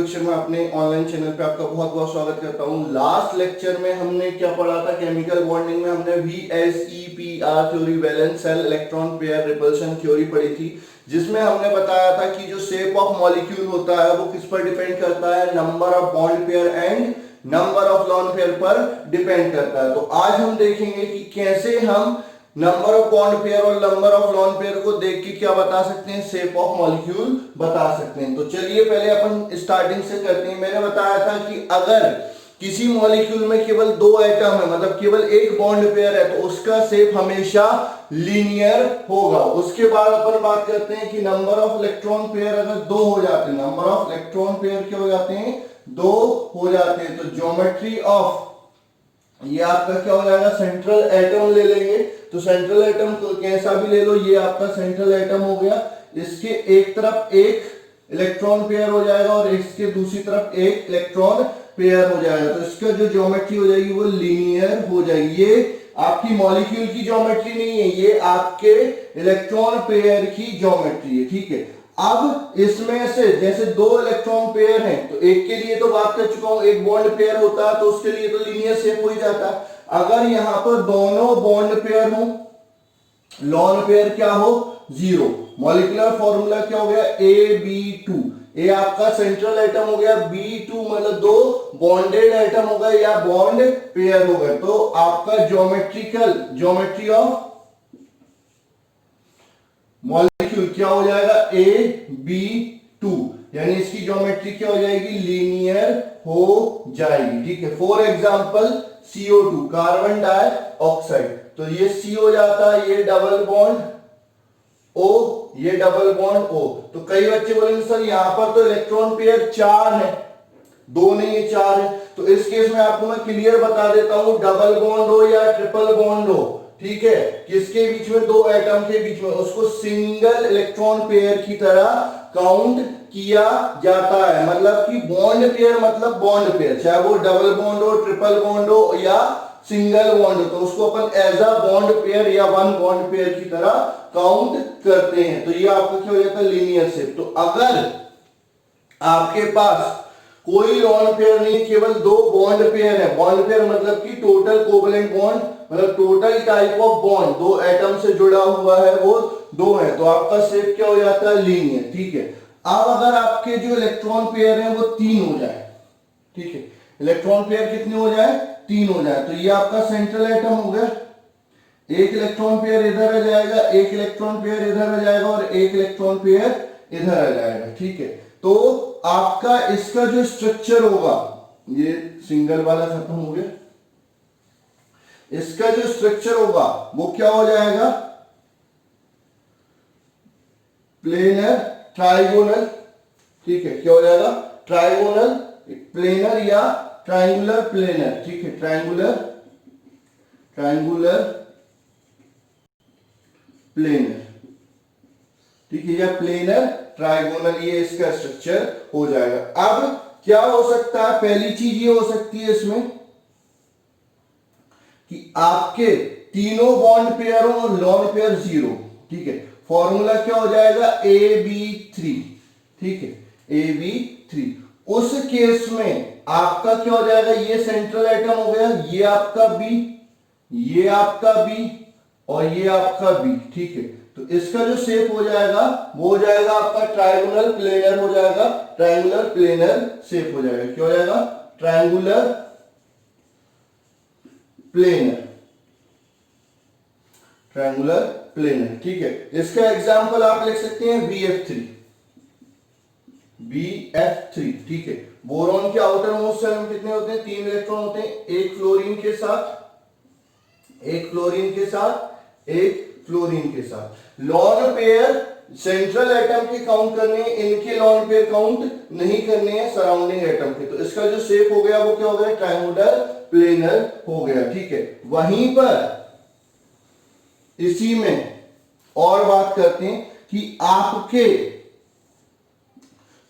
Introduction में अपने online channel पे आपका बहुत बहुत स्वागत करता हूँ। लास्ट लेक्चर में हमने क्या पढ़ा था? केमिकल बॉन्डिंग में हमने VSEPR theory, valence shell electron pair repulsion theory पढ़ी थी, जिसमें हमने बताया था कि जो शेप ऑफ मॉलिक्यूल होता है वो किस पर डिपेंड करता है? Number of bond pair and number of lone pair पर डिपेंड करता है। तो आज हम देखेंगे कि कैसे हम नंबर ऑफ बॉन्ड पेयर और नंबर ऑफ लोन पेयर को देख के क्या बता सकते हैं? शेप ऑफ मॉलिक्यूल बता सकते हैं। तो चलिए पहले अपन स्टार्टिंग से करते हैं। मैंने बताया था कि अगर किसी मॉलिक्यूल में केवल दो एटम है, मतलब केवल एक बॉन्ड पेयर है, तो उसका शेप हमेशा लीनियर होगा। उसके बाद अपन बात करते हैं कि नंबर ऑफ इलेक्ट्रॉन पेयर अगर दो हो जाते हैं, नंबर ऑफ इलेक्ट्रॉन पेयर क्या हो जाते हैं? दो हो जाते हैं। तो ज्योमेट्री ऑफ, ये आपका क्या हो जाएगा? सेंट्रल एटम ले लेंगे। तो सेंट्रल एटम को कैसा भी ले लो, ये आपका सेंट्रल एटम हो गया। इसके एक तरफ एक इलेक्ट्रॉन पेयर हो जाएगा और इसके दूसरी तरफ एक इलेक्ट्रॉन पेयर हो जाएगा। तो इसका जो ज्योमेट्री हो जाएगी वो लीनियर हो जाएगी। ये आपकी मॉलिक्यूल की ज्योमेट्री नहीं है, ये आपके इलेक्ट्रॉन पेयर की ज्योमेट्री है। ठीक है, अब इसमें से जैसे दो इलेक्ट्रॉन पेयर हैं, तो एक के लिए तो बात कर चुका हूं, एक बॉन्ड पेयर होता है तो उसके लिए तो लीनियर शेप हो ही जाता है। अगर यहां पर दोनों बॉन्ड पेयर हो, लोन पेयर क्या हो? जीरो। मॉलिक्यूलर फॉर्मूला क्या हो गया? AB2। ए आपका सेंट्रल एटम हो गया, B2 मतलब दो बॉन्डेड एटम हो गए या बॉन्ड पेयर हो गए। तो आपका ज्योमेट्री ऑफ मॉलिक्यूल क्या हो जाएगा? AB2, यानी इसकी ज्योमेट्री क्या हो जाएगी? लीनियर हो जाएगी। ठीक है, for example CO2, carbon dioxide, तो ये C हो जाता है, ये डबल बॉन्ड O, ये डबल बॉन्ड O। तो कई बच्चे बोलेंगे सर यहां पर तो इलेक्ट्रॉन पेयर चार है, दो नहीं है चार है। तो इस केस में आपको मैं क्लियर बता देता हूं, डबल बॉन्ड हो या ट्रिपल बॉन्ड हो, ठीक है, किसके बीच में? दो एटम के बीच में, उसको सिंगल इलेक्ट्रॉन पेयर की तरह काउंट किया जाता है। मतलब कि बॉन्ड पेयर मतलब बॉन्ड पेयर, चाहे वो डबल बॉन्ड हो, ट्रिपल बॉन्ड हो या सिंगल बॉन्ड हो, तो उसको अपन एज अ बॉन्ड पेयर या वन बॉन्ड पेयर की तरह काउंट करते हैं। तो ये आपका क्या हो जाता है? Linear shape. तो अगर आपके पास कोई लोन पेयर नहीं, केवल दो बॉन्ड पेयर है, बॉन्ड पेयर मतलब कि टोटल कोवलेंट बॉन्ड, मतलब टोटल टाइप ऑफ बॉन्ड, दो एटम से जुड़ा हुआ है वो दो है, तो आपका शेप क्या हो जाता है? लीनियर। ठीक है, अब अगर आपके जो इलेक्ट्रॉन पेयर है वो तीन हो जाए, ठीक है, इलेक्ट्रॉन पेयर कितने हो जाए? तीन हो जाए, तो ये आपका सेंट्रल एटम हो गया। एक इलेक्ट्रॉन पेयर इधर आ जाएगा, एक इलेक्ट्रॉन पेयर इधर आ जाएगा और एक इलेक्ट्रॉन पेयर इधर आ जाएगा। ठीक है, तो आपका इसका जो स्ट्रक्चर होगा, ये सिंगल वाला खत्म हो गया, इसका जो स्ट्रक्चर होगा वो क्या हो जाएगा? Planar trigonal. ठीक है, क्या हो जाएगा? ट्राइगोनल प्लेनर या ट्राइंगुलर प्लेनर। ठीक है, ट्राइंगुलर प्लेनर, ठीक है, या प्लेनर ट्राइगोनल, ये इसका स्ट्रक्चर हो जाएगा। अब क्या हो सकता है? पहली चीज ये हो सकती है इसमें कि आपके तीनों बॉन्ड पेयर हो और लोन पेयर जीरो। ठीक है, फॉर्मूला क्या हो जाएगा? AB3। ठीक है, AB3। उस केस में आपका क्या हो जाएगा? ये सेंट्रल एटम हो गया, ये आपका B, ये आपका B और ये आपका B। ठीक है, तो इसका जो शेप हो जाएगा वो हो जाएगा आपका ट्रायंगुलर प्लेनर हो जाएगा, ट्रायंगुलर प्लेनर शेप हो जाएगा। क्या हो जाएगा? Triangular planar, triangular planar. ठीक है, इसका एग्जांपल आप लिख सकते हैं BF3, BF3। ठीक है, बोरॉन के आउटर मोस्ट शेल में कितने होते हैं? तीन इलेक्ट्रॉन होते हैं, एक फ्लोरीन के साथ, एक फ्लोरीन के साथ, एक फ्लोरीन के साथ। लॉन पेयर सेंट्रल एटम के काउंट करने हैं, इनके लॉन पेयर काउंट नहीं करने हैं सराउंडिंग एटम के। तो इसका जो शेप हो गया वो क्या हो गया? ट्रायंगुलर प्लेनर हो गया। ठीक है, वहीं पर इसी में और बात करते हैं कि आपके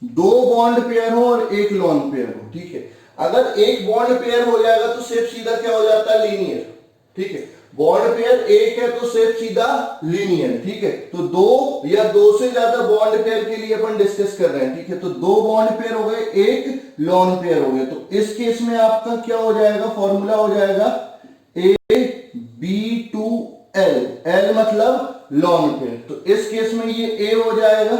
दो बॉन्ड पेयर हो और एक लॉन पेयर हो। ठीक है, अगर एक बॉन्ड पेयर हो जाएगा तो शेप सीधा क्या हो जाता है? लीनियर। ठीक है, बॉन्ड पेयर एक है तो शेप सीधा लीनियर, ठीक है। तो दो या दो से ज्यादा बॉन्ड पेयर के लिए अपन डिस्कस कर रहे हैं, ठीक है। तो दो बॉन्ड पेयर हो गए, एक लोन पेयर हो गए। तो इस केस में आपका क्या हो जाएगा, फॉर्मूला हो जाएगा AB2L, L मतलब लोन पेयर। तो इस केस में ये A हो जाएगा,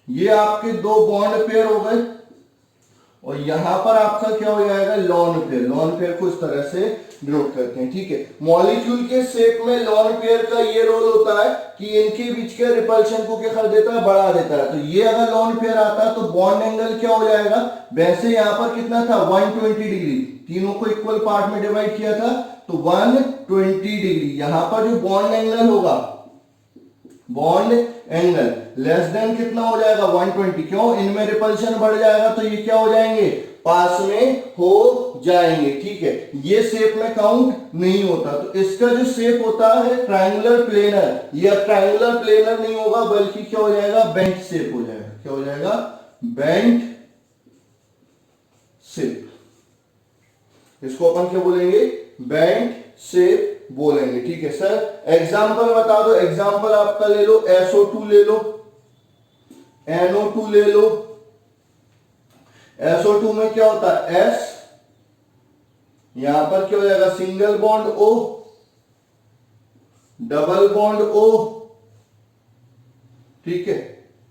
ये आपके दो बॉन्ड पेयर हो गए, और यहां पर आपका क्या हो जाएगा, लोन पेयर। लोन पेयर को इस तरह से डिनोट करते हैं, ठीक है। मॉलिक्यूल के शेप में लोन पेयर का ये रोल होता है कि इनके बीच के रिपल्शन को क्या कर देता है, बढ़ा देता है। तो ये अगर लोन पेयर आता है तो बॉन्ड एंगल क्या हो जाएगा, वैसे यहां पर कितना था 120 डिग्री, तीनों को इक्वल पार्ट में डिवाइड किया था तो 120 डिग्री। यहां पर जो बॉन्ड एंगल होगा, बॉन्ड एंगल लेस देन कितना हो जाएगा 120, क्यों, इनमें रिपल्शन बढ़ जाएगा तो ये क्या हो जाएंगे, पास में हो जाएंगे, ठीक है। ये शेप में काउंट नहीं होता। तो इसका जो शेप होता है ट्रायंगुलर प्लेनर, या ट्रायंगुलर प्लेनर नहीं होगा बल्कि क्या हो जाएगा, बेंट शेप हो जाएगा। क्या हो जाएगा, बेंट शेप। इसको अपन क्या बोलेंगे, बेंट शेप बोलेंगे, ठीक है। सर एग्जाम्पल बता दो, एग्जाम्पल आपका ले लो, SO2 ले लो, NO2 ले लो। SO2 में क्या होता है, S, यहां पर क्या हो जाएगा, single bond O, double bond O, ठीक है।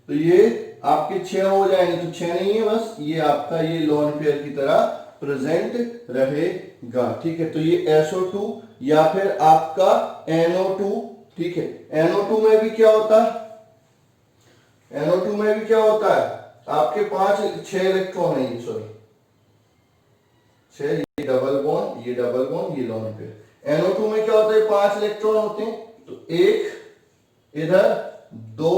तो ये आपके 6 हो जाएंगे, तो 6 नहीं है बस, ये आपका ये लोन पेयर की तरह प्रेजेंट रहेगा, ठीक है। तो ये SO2 या फिर आपका NO2, ठीक है। NO2 में भी क्या होता है, NO2 में भी क्या होता है, आपके 6 इलेक्ट्रॉन है, सॉरी 6, ये डबल बॉन्ड, ये डबल बॉन्ड, ये लोन पेयर। NO2 में क्या होता है, 5 इलेक्ट्रॉन होते हैं, तो एक इधर, दो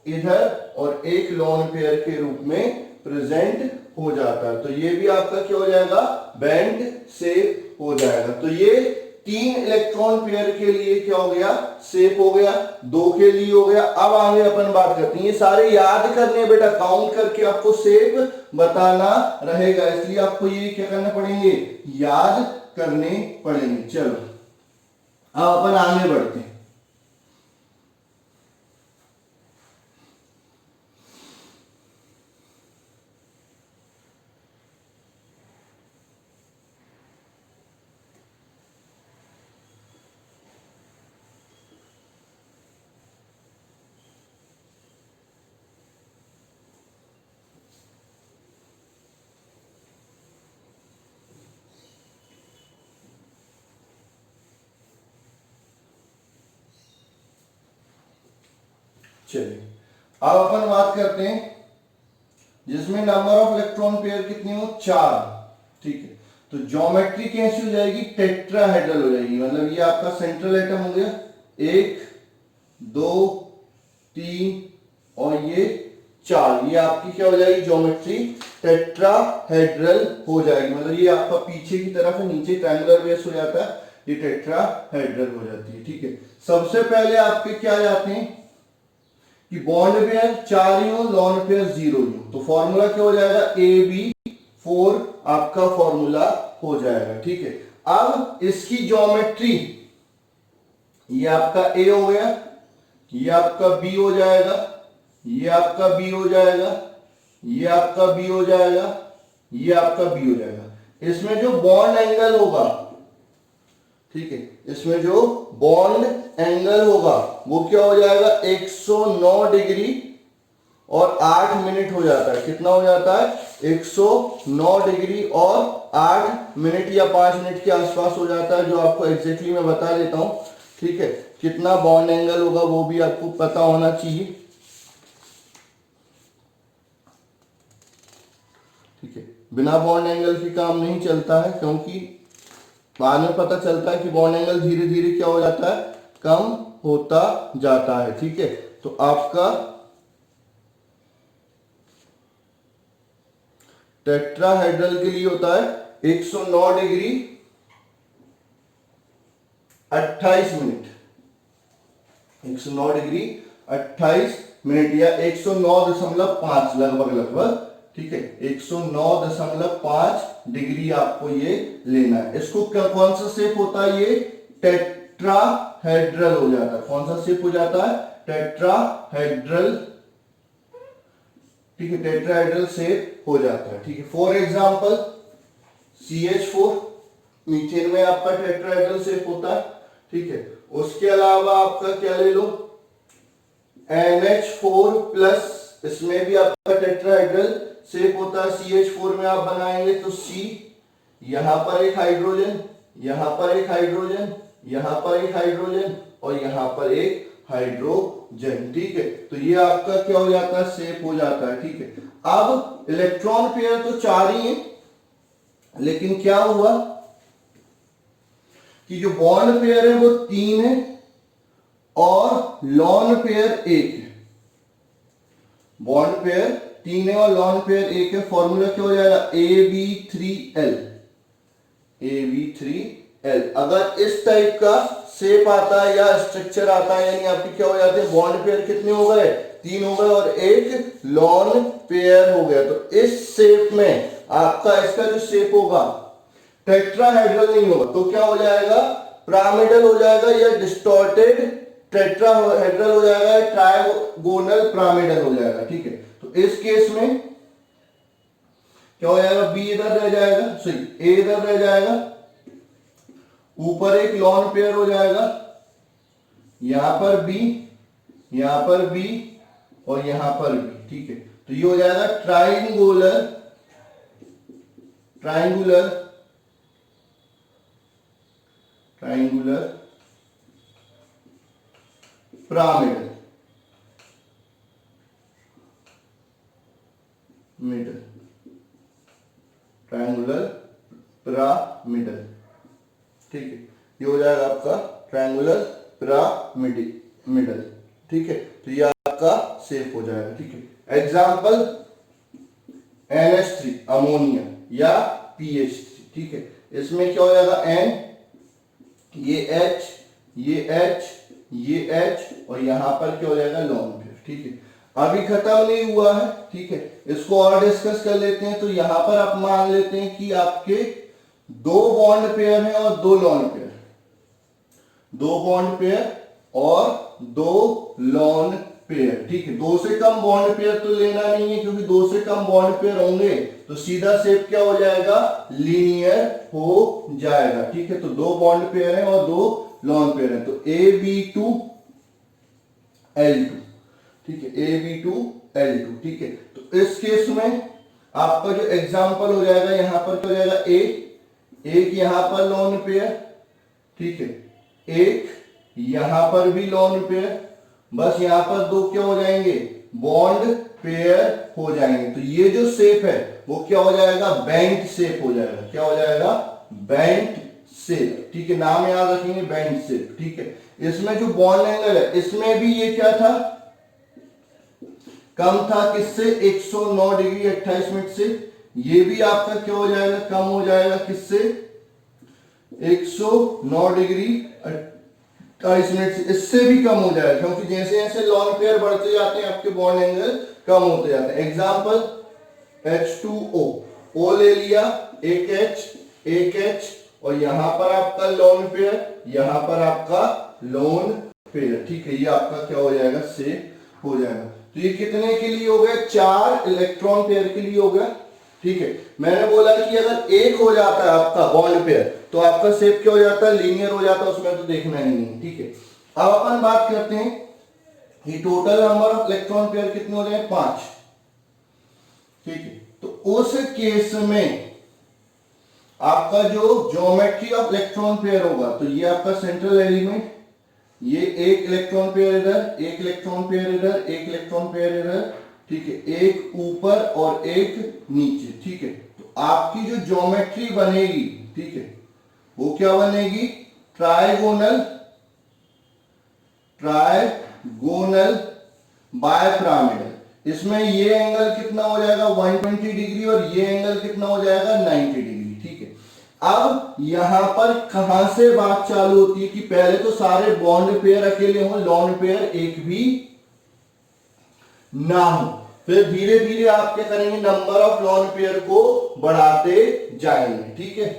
इधर, और एक लोन पेयर के रूप में प्रेजेंट हो जाता है। तो ये भी आपका क्या हो जाएगा, बैंड शेप हो जाएगा। तो ये 3 इलेक्ट्रॉन पेयर के लिए क्या हो गया, शेप हो गया, 2 के लिए हो गया। अब आगे अपन बात करते हैं, ये सारे याद करने बेटा, काउंट करके आपको शेप बताना रहेगा, इसलिए आपको ये क्या करने पड़ेंगे, याद करने पड़ेंगे। चलो अब अपन आगे बढ़ते हैं। चलिए अब अपन बात करते हैं जिसमें नंबर ऑफ इलेक्ट्रॉन पेयर कितनी हो, 4, ठीक है। तो ज्योमेट्री कैसी हो जाएगी, टेट्राहेड्रल हो जाएगी। मतलब ये आपका सेंट्रल एटम हो गया, 1 2 3 और ये 4, ये आपकी क्या हो जाएगी, ज्योमेट्री टेट्राहेड्रल हो जाएगी। मतलब ये आपका पीछे की तरफ है, नीचे ट्रायंगुलर बेस हो जाता है, ये टेट्राहेड्रल हो जाती है, ठीक है। सबसे पहले आपके क्या जाते हैं कि बॉन्ड पेयर 4 ही हो, लोन पेयर 0 ही हो। तो फॉर्मूला क्या हो जाएगा, AB4 आपका फॉर्मूला हो जाएगा, ठीक है। अब इसकी ज्योमेट्री, ये आपका A हो गया, ये आपका B हो जाएगा, ये आपका B हो जाएगा, ये आपका B हो जाएगा, ये आपका B हो जाएगा। इसमें जो बॉन्ड एंगल होगा, ठीक है, इसमें जो बॉन्ड एंगल होगा वो क्या हो जाएगा, 109 डिग्री और 8 मिनट हो जाता है। कितना हो जाता है, 109 डिग्री और 8 मिनट या 5 मिनट के आसपास हो जाता है, जो आपको एग्जैक्टली मैं बता देता हूं, ठीक है। कितना बॉन्ड एंगल होगा वो भी आपको पता होना चाहिए, ठीक है। बिना बॉन्ड एंगल के काम नहीं चलता है, क्योंकि बाद में पता चलता है कि बॉन्ड एंगल धीरे धीरे क्या हो जाता है, कम होता जाता है, ठीक है। तो आपका टेट्राहेड्रल के लिए होता है 109 डिग्री 28 मिनट, 109 डिग्री 28 मिनट या 109.5 लगभग, ठीक है। 109.5 डिग्री आपको ये लेना है। इसको कौन सा शेप होता है, ये टेट्राहेड्रल हो जाता है। कौन सा शेप हो जाता है? टेट्राहेड्रल। ठीक है, टेट्राहेड्रल शेप हो जाता है। ठीक है, फॉर एग्जांपल CH4 मीथेन में आपका टेट्राहेड्रल शेप होता है। ठीक है, उसके अलावा आपका क्या ले लो, NH4 प्लस, इसमें भी आपका टेट्राहेड्रल शेप होता है। CH4 में आप बनाएंगे तो C, यहां पर एक हाइड्रोजन, यहां पर एक हाइड्रोजन, यहां पर एक हाइड्रोजन और यहां पर एक हाइड्रोजन। ठीक है, तो ये आपका क्या हो जाता है? शेप हो जाता है। ठीक है, अब इलेक्ट्रॉन पेयर तो 4 ही है, लेकिन क्या हुआ कि जो बॉन्ड पेयर है वो 3 है और लॉन पेयर 1 है। बॉन्ड पेयर 3 है और लॉन पेयर 1 है। फॉर्मूला क्या हो जाएगा? AB3L। AB3L। अगर इस टाइप का शेप आता है या स्ट्रक्चर आता है, यानी आपके क्या हो जाते हैं? बॉन्ड पेयर कितने हो गए? 3 हो गए और एक लॉन पेयर हो गया। तो इस शेप में आपका इसका जो शेप होगा टेट्राहेड्रल नहीं होगा, तो क्या हो जाएगा? पिरामिडल हो जाएगा या डिस्टॉर्टेड टेट्राहेड्रल हो जाएगा या ट्रायगोनल पिरामिडल हो जाएगा। ठीक है, तो इस केस में क्या हो जाएगा? बी इधर रह जाएगा, सॉरी ए इधर रह जाएगा, ऊपर एक लॉन पेयर हो जाएगा, यहां पर बी, यहां पर बी और यहां पर बी। ठीक है, तो ये हो जाएगा triangular, triangular, triangular pyramidal, middle, triangular pyramidal. ठीक है, ये हो जाएगा आपका ट्राइंगुलर पिरामिडल। ठीक है, तो ये आपका शेप हो जाएगा। ठीक है, एग्जांपल NH3 अमोनिया या PH3। ठीक है, इसमें क्या हो जाएगा? N, ये H, ये H, ये H और यहां पर क्या हो जाएगा? Lone pair. ठीक है, अभी खत्म नहीं हुआ है। ठीक है, इसको और डिस्कस कर लेते हैं। तो यहां पर आप मान लेते हैं कि आपके 2 बॉन्ड पेयर हैं और 2 लॉन पेयर, 2 बॉन्ड पेयर और 2 लॉन पेयर। ठीक है, 2 से कम बॉन्ड पेयर तो लेना नहीं है, क्योंकि 2 से कम बॉन्ड पेयर होंगे तो सीधा शेप क्या हो जाएगा? लीनियर हो जाएगा। ठीक है, तो 2 बॉन्ड पेयर हैं और 2 लॉन पेयर हैं, तो AB2L2। ठीक है, AB2L2। ठीक है, तो इस केस में आपका जो एग्जांपल हो जाएगा, यहां पर क्या हो जाएगा? एक यहां पर लॉन पेयर, ठीक है, एक यहां पर भी लॉन पेयर, बस यहां पर 2 क्या हो जाएंगे? बॉन्ड पेयर हो जाएंगे। तो ये जो शेप है वो क्या हो जाएगा? बेंट शेप हो जाएगा। क्या हो जाएगा? Bent shape. ठीक है, नाम याद रखेंगे, बेंट शेप। ठीक है, इसमें जो बॉन्ड एंगल है इसमें भी ये क्या था? कम था, किससे? 109 डिग्री 28 मिनट से। ये भी आपका क्या हो जाएगा? कम हो जाएगा, किससे? 109 डिग्री 28 मिनट से। इससे भी कम हो जाएगा, क्योंकि जैसे जैसे लॉन पेयर बढ़ते जाते हैं आपके बॉन्ड एंगल कम होते जाते हैं। एग्जांपल H2O, O ले लिया, एक H और यहां पर आपका लॉन पेयर, यहां पर आपका लॉन पेयर। ठीक है, ये आपका क्या हो जाएगा? शेप हो जाएगा। तो ये कितने के लिए हो गया? 4 इलेक्ट्रॉन पेयर के लिए हो गया। ठीक है, मैंने बोला कि अगर एक हो जाता है आपका बॉन्ड पेयर तो आपका शेप क्या हो जाता है? लीनियर हो जाता है, उसमें तो देखना ही नहीं। ठीक है, अब अपन बात करते हैं कि total number of electron pair कितने हो जाए? 5। ठीक है, तो उस केस में आपका जो ज्योमेट्री ऑफ इलेक्ट्रॉन पेयर होगा, तो ये आपका सेंट्रल एलिमेंट, ये एक इलेक्ट्रॉन पेयर इधर, एक इलेक्ट्रॉन पेयर इधर, एक इलेक्ट्रॉन पेयर इधर। ठीक है, एक ऊपर और एक नीचे। ठीक है, तो आपकी जो ज्योमेट्री बनेगी, ठीक है, वो क्या बनेगी? Trigonal, trigonal bipyramidal. इसमें ये एंगल कितना हो जाएगा? 120 डिग्री और ये एंगल कितना हो जाएगा? 90 डिग्री। ठीक है, अब यहां पर कहां से बात चालू होती है कि पहले तो सारे बॉन्ड पेयर अकेले हों, लॉन पेयर एक भी ना हो, फिर धीरे धीरे आप क्या करेंगे? नंबर ऑफ लॉन पेयर को बढ़ाते जाएंगे। ठीक है,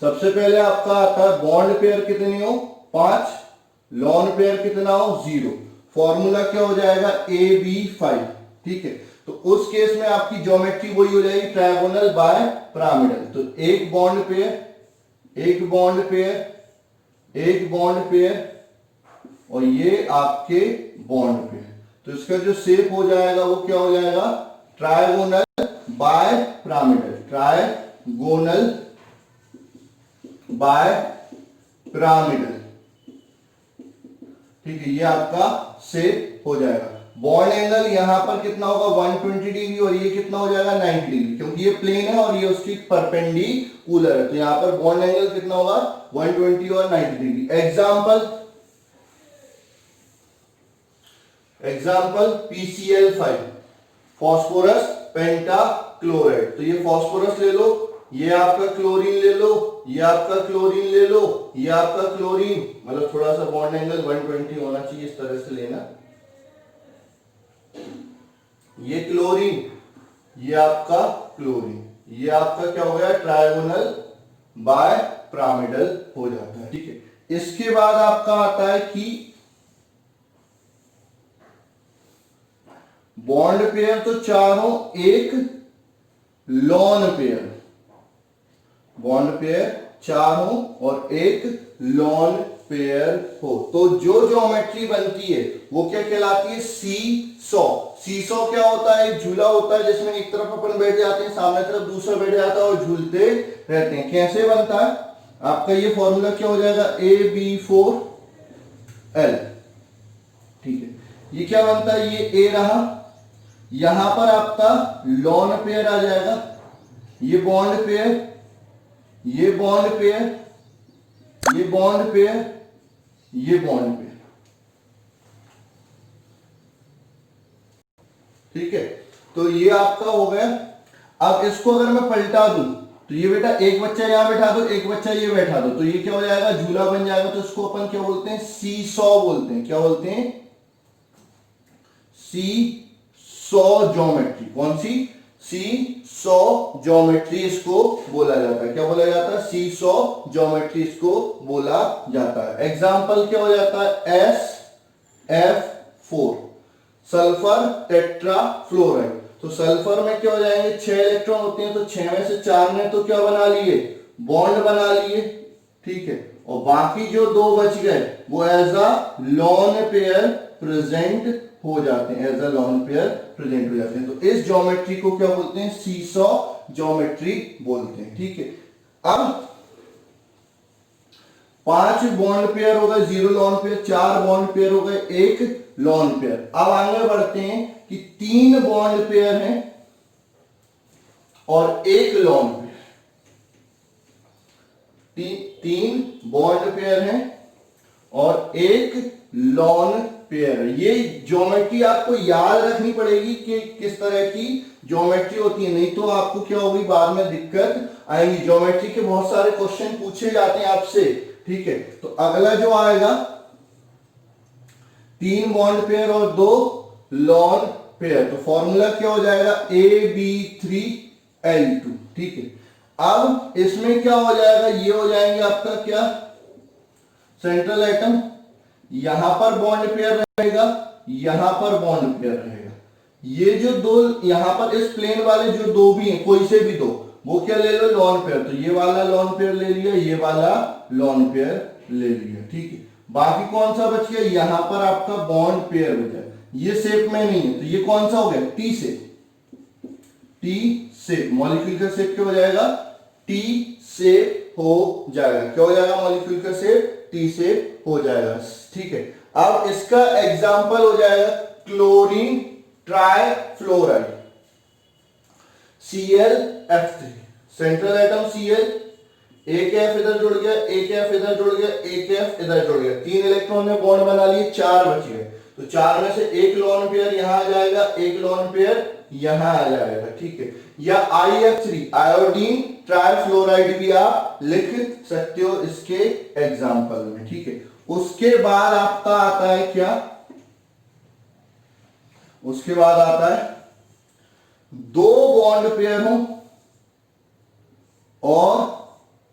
सबसे पहले आपका आता है बॉन्ड पेयर कितनी हो 5, लॉन पेयर कितना हो 0। फॉर्मूला क्या हो जाएगा AB5। ठीक है, तो उस केस में आपकी ज्योमेट्री वही हो जाएगी ट्रायगोनल बाय पिरामिडल। तो एक बॉन्ड पेयर, एक बॉन्ड पेयर, एक बॉन्ड पेयर और ये आपके बॉन्ड पेयर। तो इसका जो शेप हो जाएगा वो क्या हो जाएगा trigonal bipyramidal, trigonal bipyramidal. ठीक है, ये आपका शेप हो जाएगा। बॉन्ड एंगल यहां पर कितना होगा 120 डिग्री और ये कितना हो जाएगा 90 डिग्री, क्योंकि ये प्लेन है और ये उसकी परपेंडिकुलर है। तो यहां पर बॉन्ड एंगल कितना होगा 120 और 90 degree. Example PCl5 phosphorus pentachloride. तो ये फॉस्फोरस ले लो, ये आपका क्लोरीन ले लो, ये आपका क्लोरीन ले लो, ये आपका क्लोरीन, मतलब थोड़ा सा बॉन्ड एंगल 120 होना चाहिए, इस तरह से लेना। ये क्लोरीन, ये आपका क्लोरीन, ये आपका क्या हो गया ट्रायगोनल बाय पिरामिडल हो जाता है। ठीक है, इसके बाद आपका आता है कि बॉन्ड पेयर तो चारों, एक लॉन पेयर, बॉन्ड पेयर चारों और एक लॉन पेयर हो तो जो ज्योमेट्री बनती है वो क्या कहलाती है सी सॉ। सी सॉ क्या होता है एक झूला होता है जिसमें एक तरफ अपन बैठ जाते हैं, सामने तरफ दूसरा बैठ जाता है और झूलते रहते हैं। कैसे बनता है आपका ये फॉर्मूला क्या हो जाएगा AB4L। ठीक है, ये क्या बनता है ये A रहा, यहां पर आपका लॉन पेयर आ जाएगा, ये बॉन्ड पेयर, ये बॉन्ड पेयर, ये बॉन्ड पेयर, ये बॉन्ड पेयर। ठीक है, तो ये आपका हो गया। अब इसको अगर मैं पलटा दूं तो ये बेटा एक बच्चा यहां बैठा दो, एक बच्चा ये बैठा दो, तो ये क्या हो जाएगा झूला बन जाएगा। तो इसको अपन क्या बोलते हैं सी सॉ बोलते हैं। क्या बोलते हैं सी सॉ ज्योमेट्री। कौन सी सी सॉ ज्योमेट्री इसको बोला जाता है। क्या बोला जाता है सी सॉ ज्योमेट्री इसको बोला जाता है। एग्जाम्पल क्या हो जाता है SF4 सल्फर टेट्राफ्लोराइड। तो सल्फर में क्या हो जाएंगे 6 इलेक्ट्रॉन होते हैं, तो 6 में से 4 ने तो क्या बना लिए बॉन्ड बना लिए। ठीक है, और बाकी जो 2 बच गए वो as a lone pair present हो जाते हैं, as a lone pair present हो जाते हैं। तो इस ज्योमेट्री को क्या बोलते हैं सी सॉ ज्योमेट्री बोलते हैं। ठीक है, अब 5 बॉन्ड पेयर हो गए, 0 लॉन पेयर, 4 बॉन्ड पेयर हो गए, 1 लॉन पेयर। अब आगे बढ़ते हैं कि 3 बॉन्ड पेयर हैं और 1 लॉन पेयर। 3 बॉन्ड पेयर हैं और 1 लॉन पेयर। ये ज्योमेट्री आपको याद रखनी पड़ेगी कि किस तरह की ज्योमेट्री होती है, नहीं तो आपको क्या होगी बाद में दिक्कत आएंगी। ज्योमेट्री के बहुत सारे क्वेश्चन पूछे जाते हैं आपसे। ठीक है, तो अगला जो आएगा 3 बॉन्ड पेयर और 2 लॉन पेयर। तो फॉर्मूला क्या हो जाएगा AB3L2। ठीक है, अब इसमें क्या हो जाएगा ये हो जाएंगे आपका क्या सेंट्रल एटम, यहां पर बॉन्ड पेयर रहेगा, यहां पर बॉन्ड पेयर रहेगा। ये जो 2 यहां पर इस प्लेन वाले जो 2 भी हैं कोई से भी 2 वो क्या ले लो लॉन पेयर। तो ये वाला लॉन पेयर ले लिया, ये वाला लॉन पेयर ले लिया। ठीक है, बाकी कौन सा बच गया यहां पर आपका बॉन्ड पेयर बचा, ये शेप में नहीं है तो ये कौन सा हो गया T shape. T shape molecule का शेप क्या हो जाएगा टी शेप हो जाएगा। क्या हो जाएगा मॉलिक्यूल का शेप टी शेप हो जाएगा। ठीक है, अब इसका एग्जांपल हो जाएगा chlorine trifluoride ClF3। Central atom Cl, एक F इधर जुड़ गया, एक F इधर जुड़ गया, एक F इधर जुड़ गया, 3 इलेक्ट्रॉन ने बॉन्ड बना लिए, 4 बच गए। तो 4 में से 1 लॉन पेयर यहां आ जाएगा, 1 लॉन पेयर यहां आ जाएगा। ठीक है, या IF3 आयोडीन ट्राइफ्लोराइड भी आप लिख सकते हो इसके एग्जांपल में। ठीक है, उसके बाद आपका आता है क्या, उसके बाद आता है 2 बॉन्ड पेयर हो और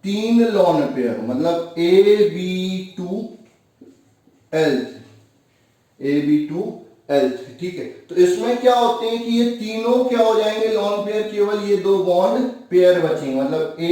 तीन लॉन पेयर, मतलब AB2L, ठीक है। तो इसमें क्या होते हैं कि ये तीनों क्या हो जाएंगे लॉन पेयर, केवल ये दो बॉन्ड पेयर बचेंगे, मतलब A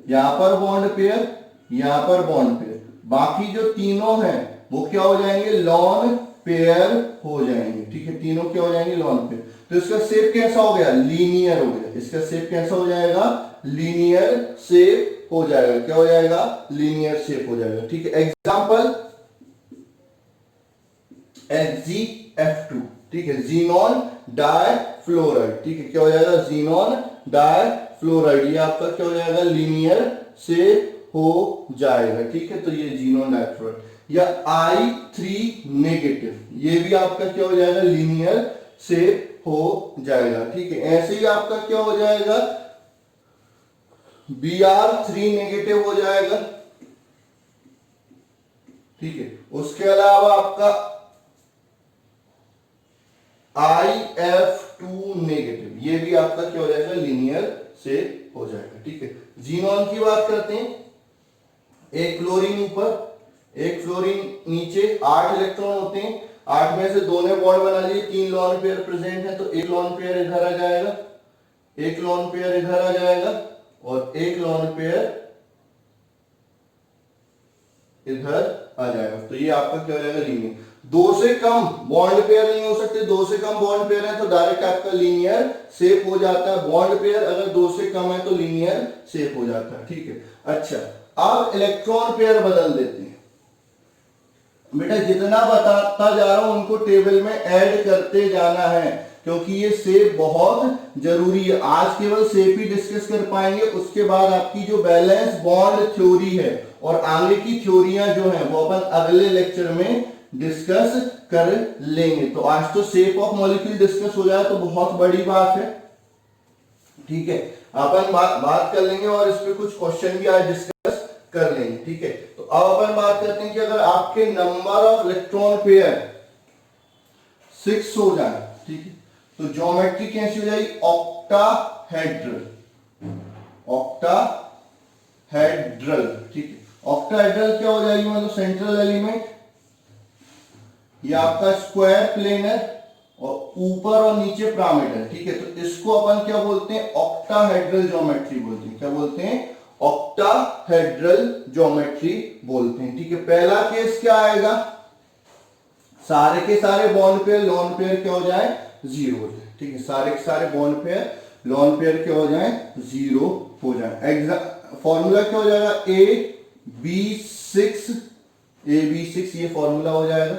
यहां पर बॉन्ड पेयर, यहां पर बॉन्ड पेयर, बाकी जो तीनों हैं वो क्या हो जाएंगे लॉन पेयर हो जाएंगे, ठीक है। तीनों क्या हो जाएंगे लॉन पेयर। तो इसका शेप कैसा हो गया, लीनियर हो गया। इसका शेप कैसा हो जाएगा, लीनियर शेप हो जाएगा। क्या हो जाएगा, लीनियर शेप हो जाएगा, ठीक है। एग्जांपल ZgF2, ठीक है, जीनॉन डाइफ्लोराइड, ठीक है। क्या हो जाएगा, जीनॉन डाइफ्लोराइड, ये आपका क्या हो जाएगा, लीनियर शेप हो जाएगा, ठीक है। तो ये जीनॉन डाइफ्लोराइड। या I3 नेगेटिव, ये भी आपका क्या हो जाएगा, लीनियर शेप हो जाएगा, ठीक है। ऐसे ही आपका क्या हो जाएगा, Br3 नेगेटिव हो जाएगा, ठीक है। उसके अलावा आपका IF2 नेगेटिव, ये भी आपका क्या हो जाएगा, लीनियर शेप हो जाएगा, ठीक है। जीनॉन की बात करते हैं, एक फ्लोरीन ऊपर, एक फ्लोरीन नीचे, 8 इलेक्ट्रॉन होते हैं, 8 में से 2 ने बॉन्ड बना लिए, 3 लॉन पेयर प्रेजेंट है, तो एक लॉन पेयर इधर आ जाएगा, एक लॉन पेयर इधर आ जाएगा, और एक लॉन पेयर इधर आ जाएगा। तो ये आपका क्या हो जाएगा, लीनियर। 2 से कम बॉन्ड पेयर नहीं हो सकते, 2 से कम बॉन्ड पेयर है तो डायरेक्ट आपका लीनियर शेप हो जाता है। बॉन्ड पेयर अगर 2 से कम है तो लीनियर शेप हो जाता है, ठीक है। अच्छा, अब इलेक्ट्रॉन पेयर बदल देते हैं। बेटा जितना बताता जा रहा हूं उनको टेबल में ऐड करते जाना है, क्योंकि ये शेप बहुत जरूरी है। आज केवल शेप ही डिस्कस कर पाएंगे, उसके बाद आपकी जो बैलेंस बॉन्ड थ्योरी है और आगे की थ्योरियां जो है वो अपन अगले लेक्चर में डिस्कस कर लेंगे। तो आज तो शेप ऑफ मॉलिक्यूल डिस्कस हो जाए तो बहुत बड़ी बात है, ठीक है। अपन बात कर लेंगे और इस पे कुछ क्वेश्चन भी आज डिस्कस कर लेंगे, ठीक है। तो अब अपन बात करते हैं कि अगर आपके नंबर ऑफ इलेक्ट्रॉन पेयर 6 हो जाए, ठीक है, तो ज्योमेट्री कैसी हो जाएगी, ऑक्टाहेड्रल, ऑक्टाहेड्रल, ठीक है। ऑक्टाहेड्रल क्या हो जाएगी, मतलब सेंट्रल एलिमेंट, ये आपका स्क्वायर प्लेनर और ऊपर और नीचे पिरामिडल, ठीक है। तो इसको अपन क्या बोलते हैं, ऑक्टाहेड्रल ज्योमेट्री बोलते हैं। क्या बोलते हैं, ऑक्टाहेड्रल ज्योमेट्री बोलते हैं, ठीक है। पहला केस क्या आएगा, सारे के सारे बॉन्ड पेयर लॉन पेयर क्या हो जाए, 0 हो जाए, ठीक है। सारे के सारे बॉन्ड पेयर लॉन पेयर क्या हो जाए, 0 हो जाए। फॉर्मूला क्या हो जाएगा, AB6, ये फॉर्मूला हो जाएगा।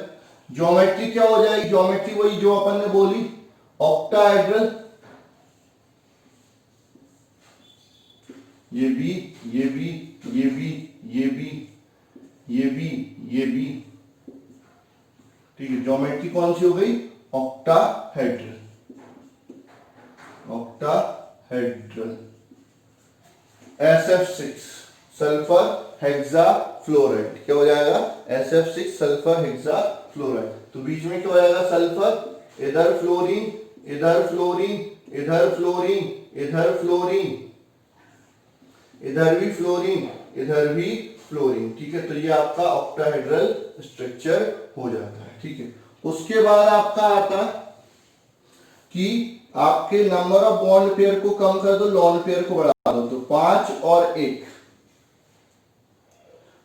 ज्योमेट्री क्या हो जाएगी, ज्योमेट्री वही जो अपन ने बोली, ऑक्टाहेड्रल, ये भी, ये भी, ये भी, ये भी, ये भी, ये भी, ठीक है। ज्योमेट्री कौन सी हो गई, octahedral, octahedral. SF6 sulphur hexafluoride, क्या हो जाएगा, SF6 सल्फर हेक्साफ्लोराइड। तो बीच में क्या हो जाएगा, सल्फर, इधर फ्लोरीन, इधर फ्लोरीन, इधर फ्लोरीन, इधर फ्लोरीन, इधर भी फ्लोरीन, इधर भी फ्लोरीन, ठीक है। तो ये आपका ऑक्टाहेड्रल स्ट्रक्चर हो जाता है, ठीक है। उसके बाद आपका आता कि आपके नंबर ऑफ बॉन्ड पेयर को कम कर दो, लॉन पेयर को बढ़ा दो, तो 5 और 1,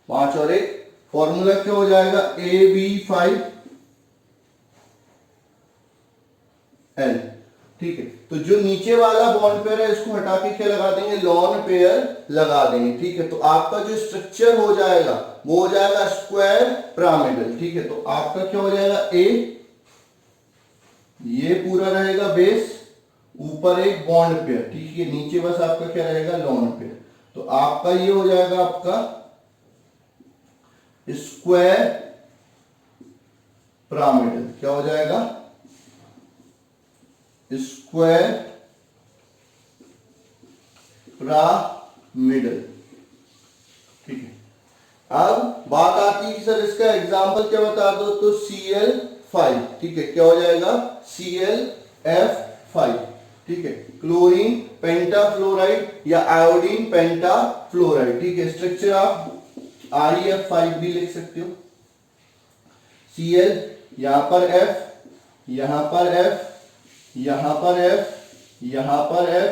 5 और 1, फॉर्मूला क्या हो जाएगा, AB5L, ठीक है। तो जो नीचे वाला बॉन्ड पेयर है इसको हटा के क्या लगा देंगे, लॉन पेयर लगा देंगे, ठीक है। तो आपका जो स्ट्रक्चर हो जाएगा वो हो जाएगा स्क्वायर पिरामिडल, ठीक है। तो आपका क्या हो जाएगा, A, ये पूरा रहेगा बेस, ऊपर एक बॉन्ड पेयर, ठीक है, नीचे बस आपका क्या रहेगा, लॉन पेयर। तो आपका ये हो जाएगा आपका स्क्वायर पिरामिडल, क्या हो जाएगा, स्क्वायर पिरामिडल, ठीक है। अब बात आती है कि सर इसका एग्जांपल क्या बता दो, तो Cl5, ठीक है। क्या हो जाएगा, ClF5। ठीक है, क्लोरीन पेंटाफ्लोराइड या आयोडीन पेंटाफ्लोराइड, ठीक है। स्ट्रक्चर आप ReF5 भी लिख सकते हो, Cl, यहां पर F, यहां पर F, यहां पर F, यहां पर F,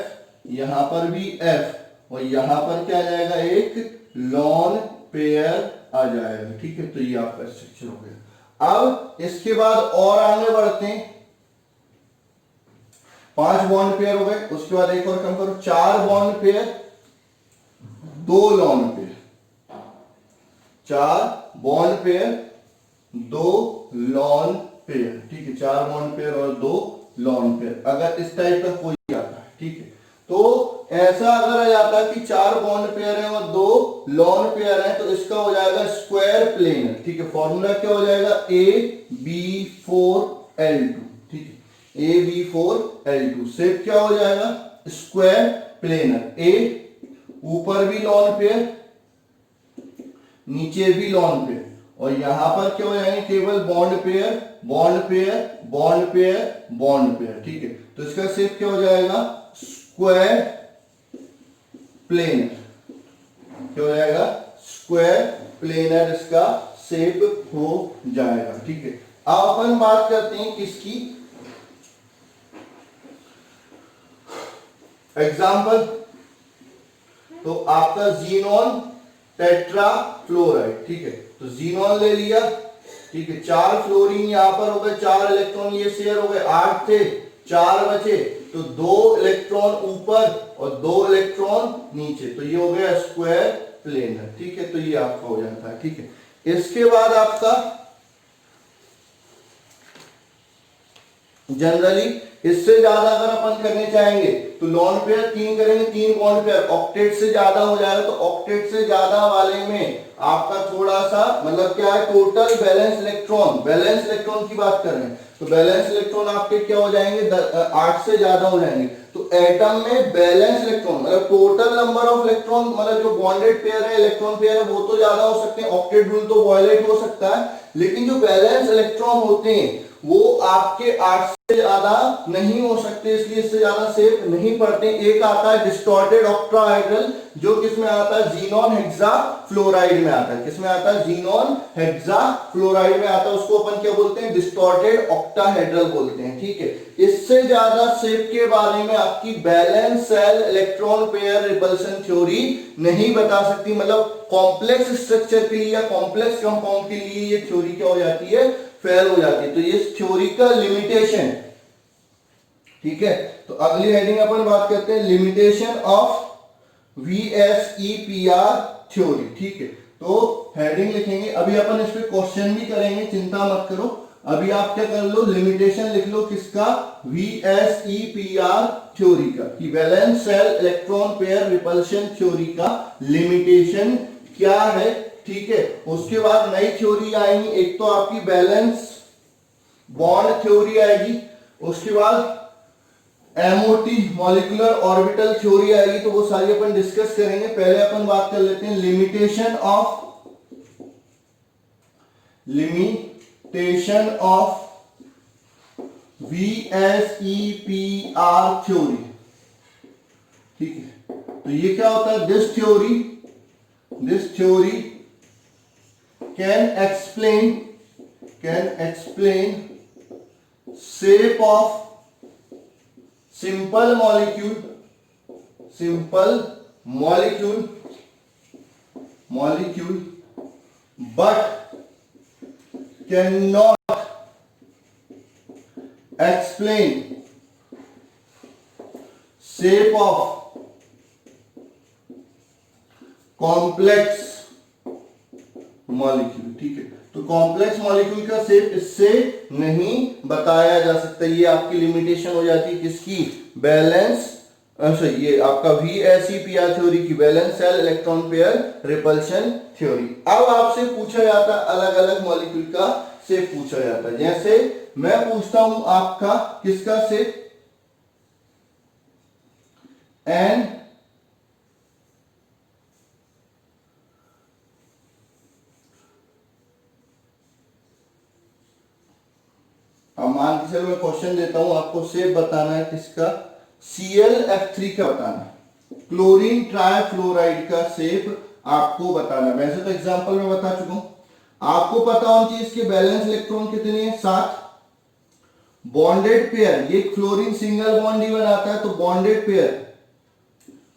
यहां पर भी F, और यहां पर क्या आ जाएगा, एक लॉन पेयर आ जाएगा, ठीक है। तो ये आपका स्ट्रक्चर हो गया। अब इसके बाद और आगे बढ़ते हैं, 5 बॉन्ड पेयर हो गए, उसके बाद एक और कम करो, 4 bond pair, 2 lone pair, 4 bond pair, 2 lone pair, ठीक है। 4 बॉन्ड पेयर और 2 लॉन पेयर, अगर इस टाइप का कोई आता है, ठीक है। तो ऐसा अगर आ जाता है कि 4 बॉन्ड पेयर है और 2 लॉन पेयर है, तो इसका हो जाएगा स्क्वायर प्लेनर, ठीक है। फॉर्मूला क्या हो जाएगा, AB4L2, ठीक है, AB4L2। शेप क्या हो जाएगा, स्क्वायर प्लेनर, ए ऊपर भी लॉन पेयर, नीचे भी लॉन पेयर, और यहां पर क्या हो जाएंगे, केवल bond pair, bond pair, bond pair, bond pair, ठीक है। तो इसका शेप क्या हो जाएगा, स्क्वायर प्लेनर, क्या हो जाएगा, स्क्वायर प्लेनर इसका शेप हो जाएगा, ठीक है। अब अपन बात करते हैं किसकी, एग्जाम्पल, तो आपका जीनोन टेट्राफ्लोराइड, ठीक है। तो जीनोन ले लिया, ठीक है, 4 फ्लोरीन यहां पर हो गए, 4 इलेक्ट्रॉन ये शेयर हो गए, 8 थे, 4 बचे, तो 2 इलेक्ट्रॉन ऊपर और 2 इलेक्ट्रॉन नीचे, तो ये हो गया स्क्वायर प्लेनर, ठीक है। तो ये आपका हो जाता है, ठीक है। इसके बाद आपका जनरली इससे ज्यादा अगर अपन करने चाहेंगे तो लॉन पेयर 3 करेंगे, 3 बॉन्ड पेयर, ऑक्टेट से ज्यादा हो जाएगा, तो ऑक्टेट से ज्यादा वाले में आपका थोड़ा सा मतलब क्या है, total balance electron, balance electron की बात कर रहे हैं, तो बैलेंस इलेक्ट्रॉन आपके क्या हो जाएंगे, 8 से ज्यादा हो जाएंगे। तो एटम में बैलेंस इलेक्ट्रॉन मतलब टोटल नंबर ऑफ इलेक्ट्रॉन, मतलब जो बॉन्डेड पेयर है, इलेक्ट्रॉन पेयर है, वो तो ज्यादा हो सकते हैं, ऑक्टेट रूल तो वायलेट हो सकता है, लेकिन जो बैलेंस इलेक्ट्रॉन होते हैं वो आपके 8 से ज्यादा नहीं हो सकते, इसलिए इससे ज्यादा शेप नहीं पड़ते। एक आता है डिस्टॉर्टेड ऑक्टाहेड्रल, जो किसमें आता है, जीनोन हेक्साफ्लोराइड में आता है, किसमें आता है, जीनोन हेक्साफ्लोराइड में आता है, उसको अपन क्या बोलते हैं, डिस्टॉर्टेड ऑक्टाहेड्रल बोलते हैं, ठीक है। इससे ज्यादा शेप के बारे में आपकी balance cell electron pair repulsion theory नहीं बता सकती, मतलब कॉम्प्लेक्स स्ट्रक्चर के लिए या कॉम्प्लेक्स कंपाउंड के लिए ये थ्योरी क्या हो जाती है, फेल हो जाती है। तो ये थ्योरी का लिमिटेशन, ठीक है। तो अगली हेडिंग अपन बात करते हैं, लिमिटेशन ऑफ VSEPR थ्योरी, ठीक है। तो हेडिंग लिखेंगे, अभी अपन इस पे क्वेश्चन भी करेंगे, चिंता मत करो। अभी आप क्या कर लो, लिमिटेशन लिख लो, किसका, VSEPR थ्योरी का, कि valence shell electron pair repulsion theory का लिमिटेशन क्या है, ठीक है। उसके बाद नई थ्योरी आएंगी, एक तो आपकी बैलेंस बॉन्ड थ्योरी आएगी, उसके बाद MOT मॉलिक्यूलर ऑर्बिटल थ्योरी आएगी, तो वो सारी अपन डिस्कस करेंगे। पहले अपन बात कर लेते हैं लिमिटेशन ऑफ VSEPR थ्योरी, ठीक है। तो ये क्या होता है, this theory can explain shape of simple molecule but cannot explain shape of complex molecule, ठीक है। तो कॉम्प्लेक्स मॉलिक्यूल का शेप इससे नहीं बताया जा सकता, ये आपकी लिमिटेशन हो जाती है, किसकी, बैलेंस, ये आपका VSEPR थ्योरी की, balance cell electron pair repulsion theory. अब आपसे पूछा जाता है अलग अलग मॉलिक्यूल का शेप पूछा जाता है, जैसे मैं पूछता हूं आपका किसका शेप, एन अब मान के चलो मैं क्वेश्चन देता हूं, आपको शेप बताना है किसका, ClF3 का बताना, क्लोरीन ट्राइफ्लोराइड का शेप आपको बताना। वैसे तो एग्जांपल में बता चुका हूं, आपको पता होना चाहिए इसके बैलेंस इलेक्ट्रॉन कितने हैं, 7। बॉन्डेड पेयर, ये फ्लोरीन सिंगल बॉन्ड ही बनाता है, तो bonded pair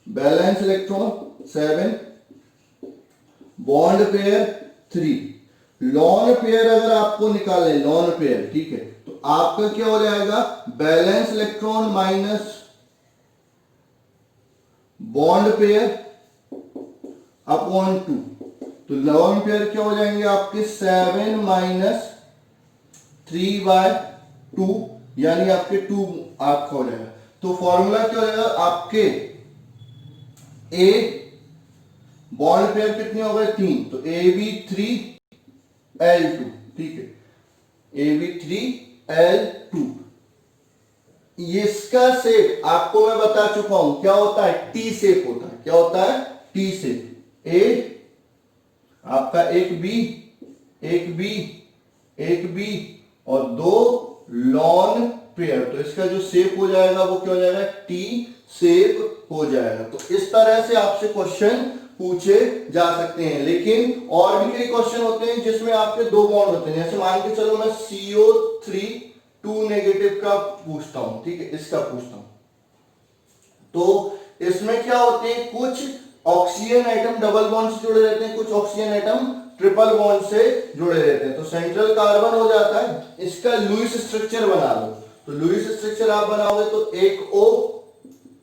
balance electron 7, bond pair 3। Lone pair अगर आपको निकालना, लॉन पेयर, ठीक है, तो आपका क्या हो जाएगा, balance electron minus bond pair upon 2। तो लॉन पेयर क्या हो जाएंगे आपके 7 माइनस 3/2, यानी आपके 2 आपका हो जाएगा। तो फॉर्मूला क्या हो जाएगा आपके, ए बॉन्ड पेयर कितने हो गए, 3, तो Ab3L2, ठीक है, Ab3L2। इसका शेप आपको मैं बता चुका हूं, क्या होता है, टी शेप होता है। क्या होता है, टी शेप। ए आपका एक बी, एक बी और 2 लॉन पेयर, तो इसका जो शेप हो जाएगा वो क्या हो जाएगा, टी शेप हो जाएगा। तो इस तरह से आपसे क्वेश्चन पूछे जा सकते हैं। लेकिन और भी कई क्वेश्चन होते हैं जिसमें आपके 2 बॉन्ड होते हैं, जैसे मान के चलो मैं CO3 2 नेगेटिव का पूछता हूं, ठीक है, इसका पूछता हूं, तो इसमें क्या होते हैं, कुछ ऑक्सीजन एटम डबल बॉन्ड से जुड़े रहते हैं, कुछ ऑक्सीजन एटम ट्रिपल बॉन्ड से जुड़े रहते हैं। तो सेंट्रल कार्बन हो जाता है, इसका लुईस स्ट्रक्चर बना लो। तो लुईस स्ट्रक्चर आप बनाओगे तो एक O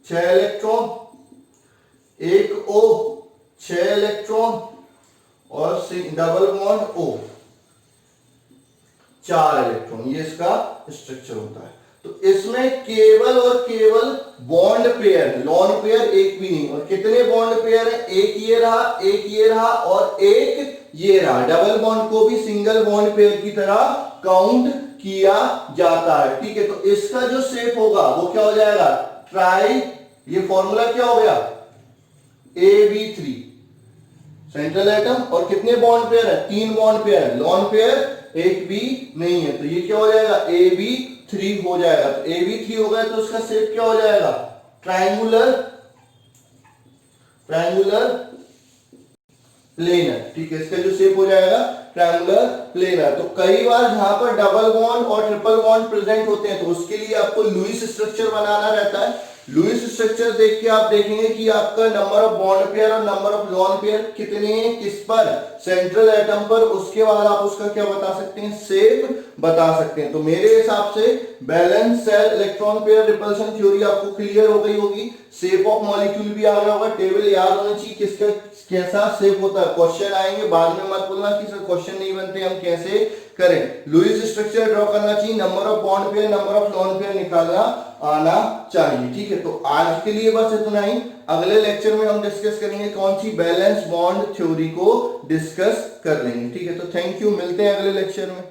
6 इलेक्ट्रॉन, एक O 6 इलेक्ट्रॉन और डबल बॉन्ड O 4 इलेक्ट्रॉन, ये इसका स्ट्रक्चर होता है। तो इसमें केवल और केवल बॉन्ड पेयर, लॉन पेयर एक भी नहीं। और कितने बॉन्ड पेयर है, एक ये रहा, एक ये रहा और एक ये रहा। डबल बॉन्ड को भी सिंगल बॉन्ड पेयर की तरह काउंट किया जाता है, ठीक है। तो इसका जो शेप होगा वो क्या हो जाएगा, ट्राई, ये फॉर्मूला क्या हो गया, Ab3 सेंट्रल एटम, और कितने बॉन्ड पेयर है, 3 बॉन्ड पेयर है, लॉन पेयर एक भी नहीं है, तो ये क्या हो जाएगा, Ab3 हो जाएगा। तो Ab3 हो गया तो उसका शेप क्या हो जाएगा, ट्रायंगुलर प्लेनर, ठीक है, इसका जो शेप हो जाएगा ट्रायंगुलर प्लेनर। तो कई बार जहां पर डबल बॉन्ड और ट्रिपल बॉन्ड प्रेजेंट होते हैं तो उसके लिए आपको लुईस स्ट्रक्चर बनाना रहता है। लुईस स्ट्रक्चर देख के आप देखेंगे कि आपका नंबर ऑफ बॉन्ड पेयर और नंबर ऑफ लॉन पेयर कितने हैं, किस पर, सेंट्रल एटम पर। उसके बाद आप उसका क्या बता सकते हैं, शेप बता सकते हैं। तो मेरे हिसाब से balance cell electron pair repulsion theory आपको क्लियर हो गई होगी, शेप ऑफ मॉलिक्यूल भी आ गया होगा, टेबल याद होना चाहिए किसका कैसा शेप होता है। क्वेश्चन आएंगे, बाद में मत बोलना कि सर क्वेश्चन नहीं बनते, हम कैसे करें। लुईस स्ट्रक्चर ड्रॉ करना चाहिए, number of bond pair, number of lone pair निकालना आना चाहिए, ठीक है। तो आज के लिए बस इतना ही। अगले लेक्चर में हम डिस्कस करेंगे कौन सी बैलेंस बॉन्ड थ्योरी को डिस्कस कर लेंगे, ठीक है। तो थैंक यू, मिलते हैं अगले लेक्चर में।